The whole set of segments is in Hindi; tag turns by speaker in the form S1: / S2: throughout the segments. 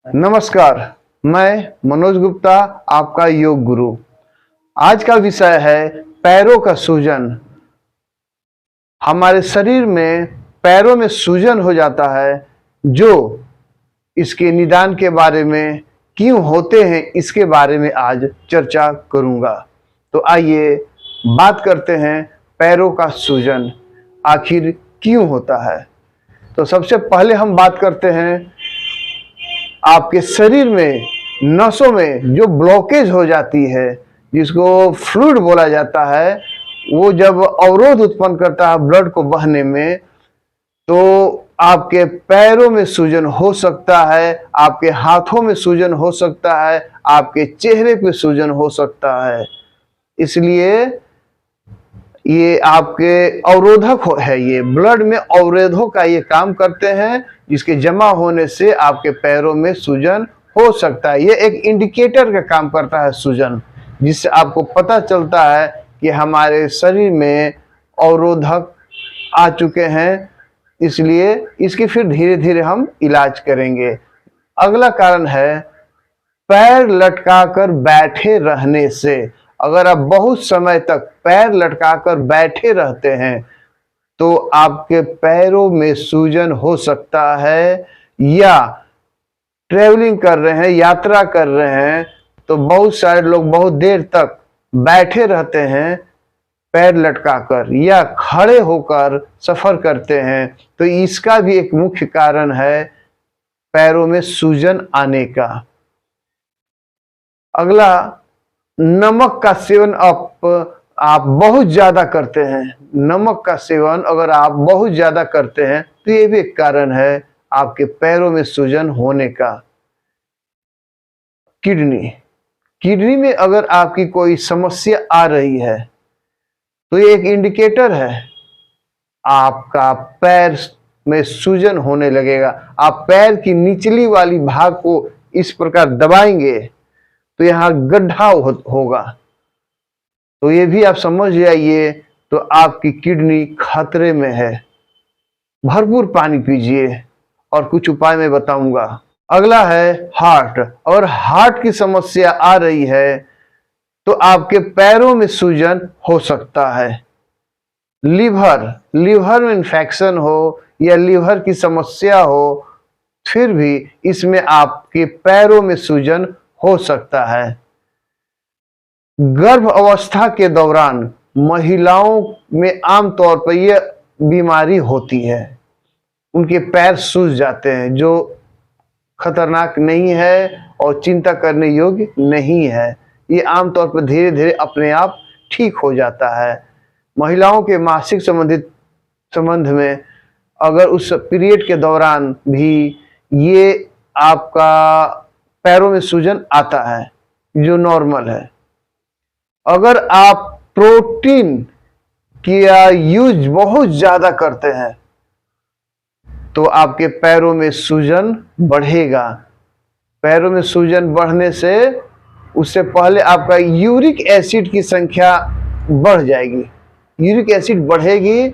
S1: नमस्कार, मैं मनोज गुप्ता, आपका योग गुरु। आज का विषय है पैरों का सूजन। हमारे शरीर में पैरों में सूजन हो जाता है, जो इसके निदान के बारे में, क्यों होते हैं, इसके बारे में आज चर्चा करूंगा। तो आइए बात करते हैं पैरों का सूजन आखिर क्यों होता है। तो सबसे पहले हम बात करते हैं आपके शरीर में नसों में जो ब्लॉकेज हो जाती है, जिसको फ्लूइड बोला जाता है, वो जब अवरोध उत्पन्न करता है ब्लड को बहने में, तो आपके पैरों में सूजन हो सकता है, आपके हाथों में सूजन हो सकता है, आपके चेहरे पे सूजन हो सकता है। इसलिए ये आपके अवरोधक है, ये ब्लड में अवरोधों का ये काम करते हैं, जिसके जमा होने से आपके पैरों में सूजन हो सकता है। ये एक इंडिकेटर का काम करता है सूजन, जिससे आपको पता चलता है कि हमारे शरीर में अवरोधक आ चुके हैं। इसलिए इसकी फिर धीरे धीरे हम इलाज करेंगे। अगला कारण है पैर लटकाकर बैठे रहने से। अगर आप बहुत समय तक पैर लटकाकर बैठे रहते हैं तो आपके पैरों में सूजन हो सकता है। या ट्रेवलिंग कर रहे हैं, यात्रा कर रहे हैं, तो बहुत सारे लोग बहुत देर तक बैठे रहते हैं पैर लटकाकर, या खड़े होकर सफर करते हैं, तो इसका भी एक मुख्य कारण है पैरों में सूजन आने का। अगला, नमक का सेवन आप बहुत ज्यादा करते हैं। नमक का सेवन अगर आप बहुत ज्यादा करते हैं तो ये भी एक कारण है आपके पैरों में सूजन होने का। किडनी में अगर आपकी कोई समस्या आ रही है तो ये एक इंडिकेटर है, आपका पैर में सूजन होने लगेगा। आप पैर की निचली वाली भाग को इस प्रकार दबाएंगे तो यहाँ गड्ढा होगा, तो ये भी आप समझ जाइए, तो आपकी किडनी खतरे में है। भरपूर पानी पीजिए और कुछ उपाय मैं बताऊंगा। अगला है हार्ट। और हार्ट की समस्या आ रही है तो आपके पैरों में सूजन हो सकता है। लीवर में इन्फेक्शन हो या लीवर की समस्या हो, फिर भी इसमें आपके पैरों में सूजन हो सकता है। गर्भ अवस्था के दौरान महिलाओं में आमतौर पर यह बीमारी होती है, उनके पैर सूज जाते हैं, जो खतरनाक नहीं है और चिंता करने योग्य नहीं है। ये आमतौर पर धीरे धीरे अपने आप ठीक हो जाता है। महिलाओं के मासिक संबंध में अगर उस पीरियड के दौरान भी ये आपका पैरों में सूजन आता है, जो नॉर्मल है। अगर आप प्रोटीन का यूज बहुत ज्यादा करते हैं तो आपके पैरों में सूजन बढ़ेगा। पैरों में सूजन बढ़ने से उससे पहले आपका यूरिक एसिड की संख्या बढ़ जाएगी। यूरिक एसिड बढ़ेगी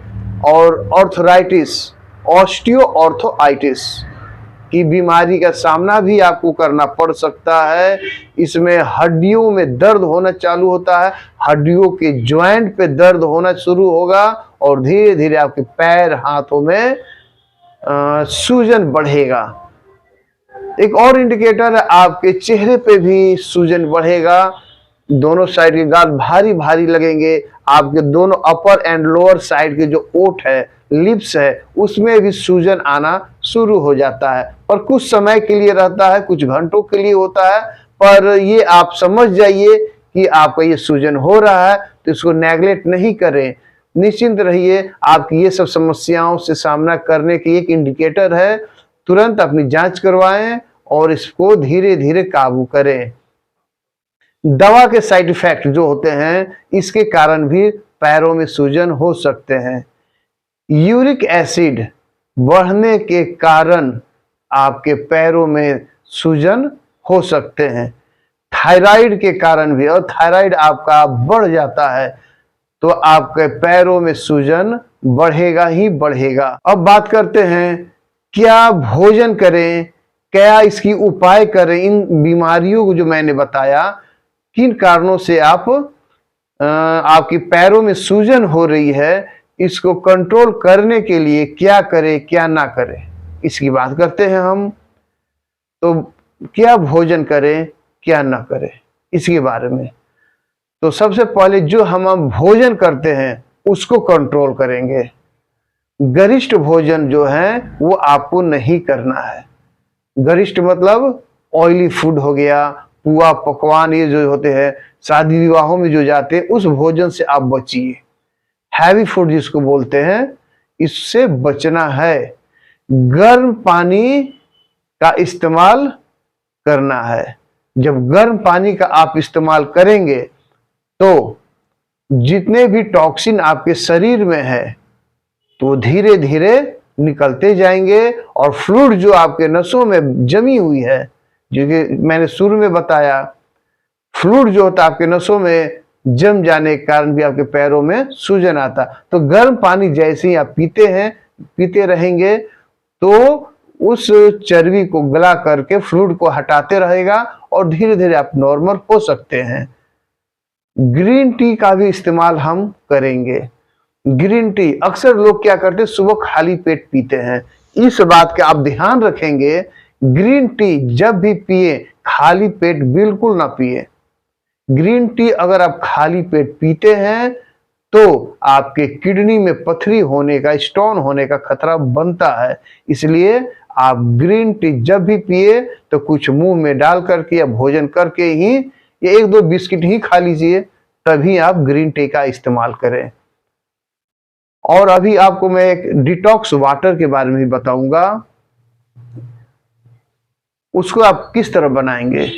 S1: और ऑस्टियोआर्थराइटिस की बीमारी का सामना भी आपको करना पड़ सकता है। इसमें हड्डियों में दर्द होना चालू होता है, हड्डियों के ज्वाइंट पे दर्द होना शुरू होगा और धीरे धीरे आपके पैर हाथों में सूजन बढ़ेगा। एक और इंडिकेटर है, आपके चेहरे पे भी सूजन बढ़ेगा। दोनों साइड के गाल भारी भारी लगेंगे। आपके दोनों अपर एंड लोअर साइड के जो ओठ है, लिप्स है, उसमें भी सूजन आना शुरू हो जाता है। पर कुछ समय के लिए रहता है, कुछ घंटों के लिए होता है, पर ये आप समझ जाइए कि आपका ये सूजन हो रहा है, तो इसको नेग्लेक्ट नहीं करें। निश्चिंत रहिए, आपकी ये सब समस्याओं से सामना करने की एक इंडिकेटर है। तुरंत अपनी जांच करवाएं और इसको धीरे धीरे काबू करें। दवा के साइड इफेक्ट जो होते हैं, इसके कारण भी पैरों में सूजन हो सकते हैं। यूरिक एसिड बढ़ने के कारण आपके पैरों में सूजन हो सकते हैं। थायराइड के कारण भी, और थायराइड आपका बढ़ जाता है तो आपके पैरों में सूजन बढ़ेगा ही बढ़ेगा। अब बात करते हैं क्या भोजन करें, क्या इसकी उपाय करें, इन बीमारियों को जो मैंने बताया, किन कारणों से आपकी पैरों में सूजन हो रही है, इसको कंट्रोल करने के लिए क्या करें क्या ना करें, इसकी बात करते हैं हम। तो क्या भोजन करें क्या ना करें इसके बारे में। तो सबसे पहले जो हम भोजन करते हैं उसको कंट्रोल करेंगे। गरिष्ठ भोजन जो है वो आपको नहीं करना है। गरिष्ठ मतलब ऑयली फूड हो गया, पुआ पकवान ये जो होते हैं शादी विवाहों में जो जाते हैं, उस भोजन से आप बचिए। हैवी फूड जिसको बोलते हैं, इससे बचना है। गर्म पानी का इस्तेमाल करना है। जब गर्म पानी का आप इस्तेमाल करेंगे तो जितने भी टॉक्सिन आपके शरीर में है तो धीरे धीरे निकलते जाएंगे, और फ्लूइड जो आपके नसों में जमी हुई है, जो कि मैंने शुरू में बताया, फ्लूइड जो होता है आपके नसों में जम जाने के कारण भी आपके पैरों में सूजन आता। तो गर्म पानी जैसे ही आप पीते रहेंगे तो उस चर्बी को गला करके फ्लूइड को हटाते रहेगा और धीरे धीरे आप नॉर्मल हो सकते हैं। ग्रीन टी का भी इस्तेमाल हम करेंगे। ग्रीन टी अक्सर लोग क्या करते हैं, सुबह खाली पेट पीते हैं। इस बात का आप ध्यान रखेंगे, ग्रीन टी जब भी पिए खाली पेट बिल्कुल ना पिए। ग्रीन टी अगर आप खाली पेट पीते हैं तो आपके किडनी में पथरी होने का, स्टोन होने का खतरा बनता है। इसलिए आप ग्रीन टी जब भी पिए तो कुछ मुंह में डाल करके या भोजन करके ही, या एक दो बिस्किट ही खा लीजिए, तभी आप ग्रीन टी का इस्तेमाल करें। और अभी आपको मैं एक डिटॉक्स वाटर के बारे में भी बताऊंगा। उसको आप किस तरह बनाएंगे।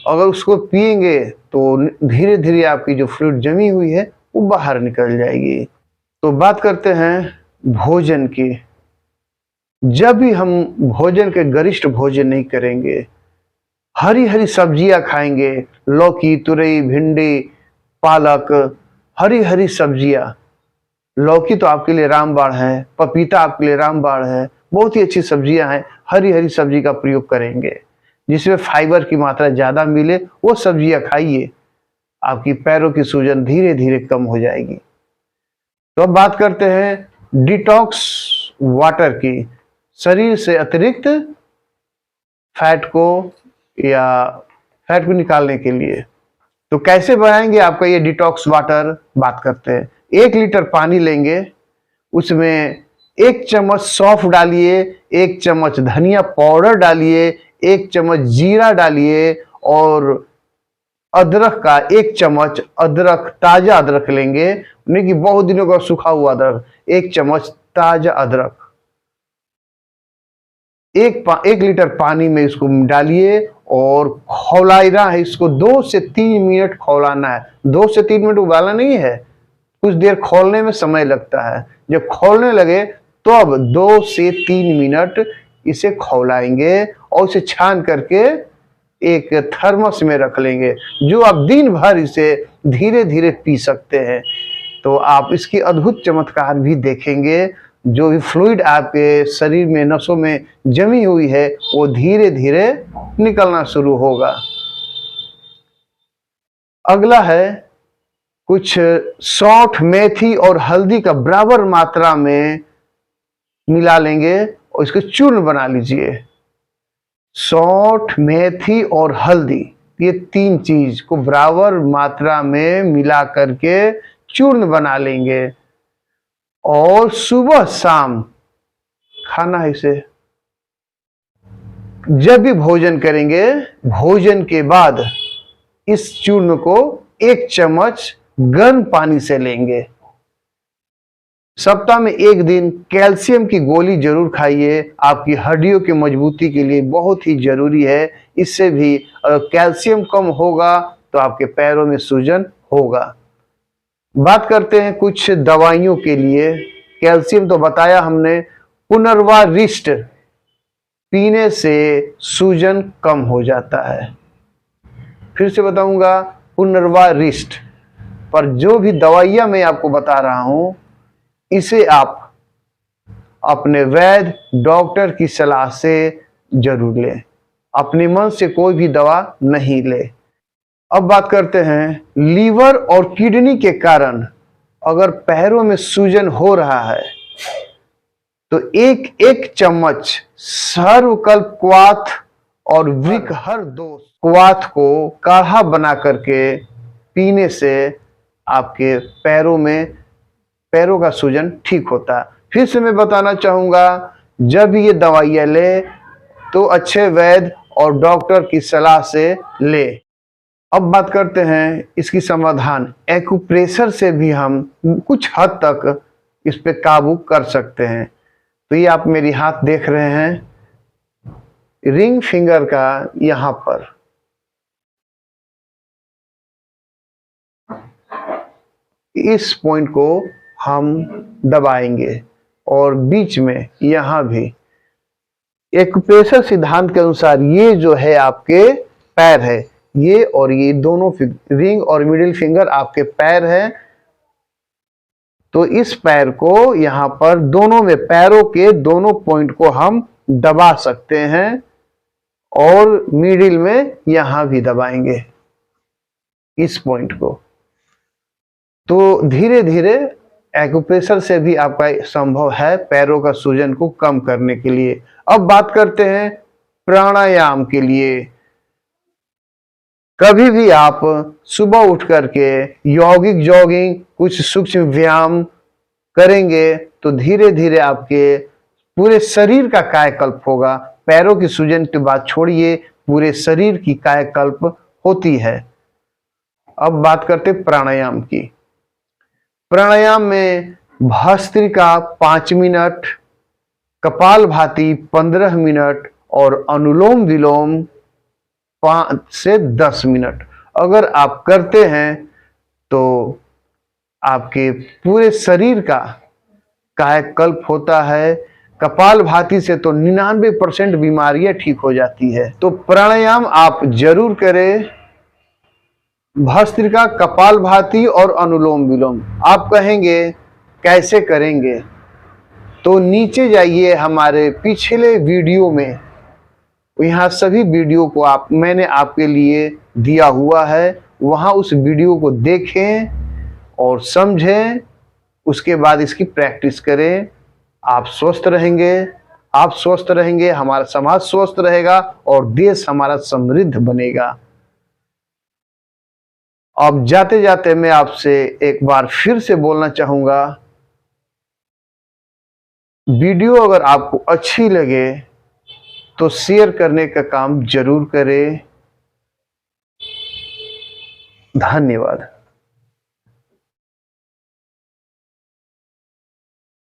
S1: अगर उसको पिएंगे तो धीरे धीरे आपकी जो फ्लूइड जमी हुई है वो बाहर निकल जाएगी। तो बात करते हैं भोजन की। जब भी हम भोजन के गरिष्ठ भोजन नहीं करेंगे, हरी हरी सब्जियां खाएंगे, लौकी, तुरई, भिंडी, पालक, हरी हरी सब्जियां। लौकी तो आपके लिए रामबाण है, पपीता आपके लिए रामबाण है, बहुत ही अच्छी सब्जियां हैं। हरी हरी सब्जी का प्रयोग करेंगे जिसमें फाइबर की मात्रा ज्यादा मिले, वो सब्जियां खाइए, आपकी पैरों की सूजन धीरे धीरे कम हो जाएगी। तो अब बात करते हैं डिटॉक्स वाटर की। शरीर से अतिरिक्त फैट को निकालने के लिए तो कैसे बनाएंगे आपका ये डिटॉक्स वाटर, बात करते हैं। 1 लीटर पानी लेंगे, उसमें 1 चम्मच सौंफ डालिए, 1 चम्मच धनिया पाउडर डालिए, 1 चम्मच जीरा डालिए, और अदरक का 1 चम्मच, अदरक ताजा अदरक लेंगे, नहीं कि बहुत दिनों का सूखा हुआ अदरक, 1 चम्मच ताजा अदरक 1 लीटर पानी में इसको डालिए और खौलाना है। इसको 2 से 3 मिनट खौलाना है। 2 से 3 मिनट उबालना नहीं है, कुछ देर खोलने में समय लगता है। जब खोलने लगे तो अब 2 से 3 मिनट इसे खौलाएंगे और इसे छान करके एक थर्मस में रख लेंगे, जो आप दिन भर इसे धीरे धीरे पी सकते हैं। तो आप इसकी अद्भुत चमत्कार भी देखेंगे। जो भी फ्लूइड आपके शरीर में, नसों में जमी हुई है, वो धीरे धीरे निकलना शुरू होगा। अगला है कुछ सौंठ, मेथी और हल्दी का बराबर मात्रा में मिला लेंगे और इसको चूर्ण बना लीजिए। सौंठ, मेथी और हल्दी, ये 3 चीज को बराबर मात्रा में मिला करके चूर्ण बना लेंगे और सुबह शाम खाना है इसे। जब भी भोजन करेंगे, भोजन के बाद इस चूर्ण को 1 चम्मच गर्म पानी से लेंगे। सप्ताह में 1 दिन कैल्शियम की गोली जरूर खाइए, आपकी हड्डियों की मजबूती के लिए बहुत ही जरूरी है। इससे भी अगर कैल्शियम कम होगा तो आपके पैरों में सूजन होगा। बात करते हैं कुछ दवाइयों के लिए। कैल्शियम तो बताया हमने। पुनर्वा रिस्ट पीने से सूजन कम हो जाता है। फिर से बताऊंगा, पुनर्वा रिस्ट पर जो भी दवाइयां मैं आपको बता रहा हूं, इसे आप अपने वैद्य डॉक्टर की सलाह से जरूर लें। अपने मन से कोई भी दवा नहीं ले। अब बात करते हैं लीवर और किडनी के कारण अगर पैरों में सूजन हो रहा है तो एक एक चम्मच सर्वकल्प क्वाथ और वृकहर दोष क्वाथ को काढ़ा बना करके पीने से आपके पैरों का सूजन ठीक होता है। फिर से मैं बताना चाहूंगा, जब ये दवाइयाँ ले तो अच्छे वैद्य और डॉक्टर की सलाह से ले। अब बात करते हैं इसकी समाधान। एक्यूप्रेशर से भी हम कुछ हद तक इस पे काबू कर सकते हैं। तो ये आप मेरी हाथ देख रहे हैं, रिंग फिंगर का यहाँ पर इस पॉइंट को हम दबाएंगे और बीच में यहाँ भी। एक्यूप्रेशर सिद्धांत के अनुसार ये जो है आपके पैर है, ये और ये दोनों रिंग और मिडिल फिंगर आपके पैर है। तो इस पैर को यहाँ पर दोनों में, पैरों के दोनों पॉइंट को हम दबा सकते हैं और मिडिल में यहाँ भी दबाएंगे इस पॉइंट को। तो धीरे धीरे एक्यूप्रेशर से भी आपका संभव है पैरों का सूजन को कम करने के लिए। अब बात करते हैं प्राणायाम के लिए। कभी भी आप सुबह उठ करके यौगिक जॉगिंग, कुछ सूक्ष्म व्यायाम करेंगे तो धीरे धीरे आपके पूरे शरीर का कायाकल्प होगा। पैरों की सूजन की बात छोड़िए, पूरे शरीर की कायाकल्प होती है। अब बात करते प्राणायाम की। प्राणायाम में भस्त्रिका 5 मिनट, कपालभाति 15 मिनट और अनुलोम विलोम 5 से 10 मिनट अगर आप करते हैं तो आपके पूरे शरीर का कायाकल्प होता है। कपालभाति से तो 99% बीमारियां ठीक हो जाती है। तो प्राणायाम आप जरूर करें, भस्त्रिका, कपालभाति और अनुलोम विलोम। आप कहेंगे कैसे करेंगे, तो नीचे जाइए हमारे पिछले वीडियो में, यहाँ सभी वीडियो को मैंने आपके लिए दिया हुआ है। वहाँ उस वीडियो को देखें और समझें, उसके बाद इसकी प्रैक्टिस करें। आप स्वस्थ रहेंगे, हमारा समाज स्वस्थ रहेगा और देश हमारा समृद्ध बनेगा। अब जाते जाते मैं आपसे एक बार फिर से बोलना चाहूंगा, वीडियो अगर आपको अच्छी लगे तो शेयर करने का काम जरूर करें। धन्यवाद।